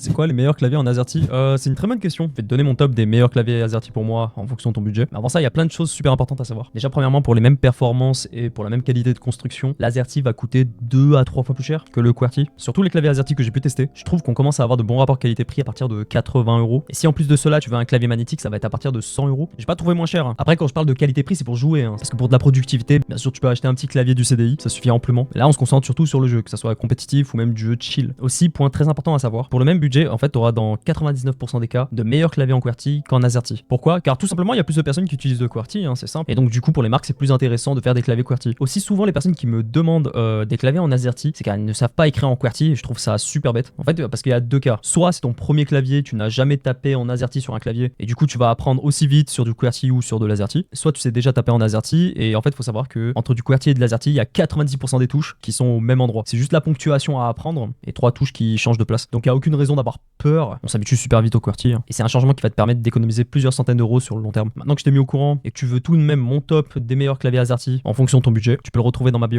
C'est quoi les meilleurs claviers en AZERTY? C'est une très bonne question. Je vais te donner mon top des meilleurs claviers AZERTY pour moi en fonction de ton budget. Mais avant ça, il y a plein de choses super importantes à savoir. Déjà, premièrement, pour les mêmes performances et pour la même qualité de construction, l'AZERTY va coûter 2 à 3 fois plus cher que le QWERTY. Surtout les claviers AZERTY que j'ai pu tester, je trouve qu'on commence à avoir de bons rapports qualité-prix à partir de 80 euros. Et si en plus de cela, tu veux un clavier magnétique, ça va être à partir de 100 euros. J'ai pas trouvé moins cher. Après, quand je parle de qualité-prix, c'est pour jouer. Parce que pour de la productivité, bien sûr, tu peux acheter un petit clavier du CDI, ça suffit amplement. Mais là, on se concentre surtout sur le jeu, que ça soit compétitif ou même du jeu chill. Aussi, point très important à savoir, pour le même budget, en fait, tu auras dans 99% des cas de meilleurs claviers en QWERTY qu'en AZERTY. Pourquoi? Car tout simplement, il y a plus de personnes qui utilisent le QWERTY, c'est simple. Et donc, du coup, pour les marques, c'est plus intéressant de faire des claviers QWERTY. Aussi, souvent, les personnes qui me demandent des claviers en AZERTY, c'est qu'elles ne savent pas écrire en QWERTY et je trouve ça super bête. En fait, parce qu'il y a deux cas. Soit c'est ton premier clavier, tu n'as jamais tapé en AZERTY sur un clavier et du coup, tu vas apprendre aussi vite sur du QWERTY ou sur de l'AZERTY. Soit tu sais déjà taper en AZERTY et en fait, il faut savoir que entre du QWERTY et de l'AZERTY, il y a 90% des touches qui sont au même endroit. C'est juste la ponctuation à apprendre et 3 touches qui changent de place. Donc, il n'y a aucune raison d'avoir peur. On s'habitue super vite au QWERTY et c'est un changement qui va te permettre d'économiser plusieurs centaines d'euros sur le long terme. Maintenant que je t'ai mis au courant et que tu veux tout de même mon top des meilleurs claviers AZERTY en fonction de ton budget, tu peux le retrouver dans ma bio.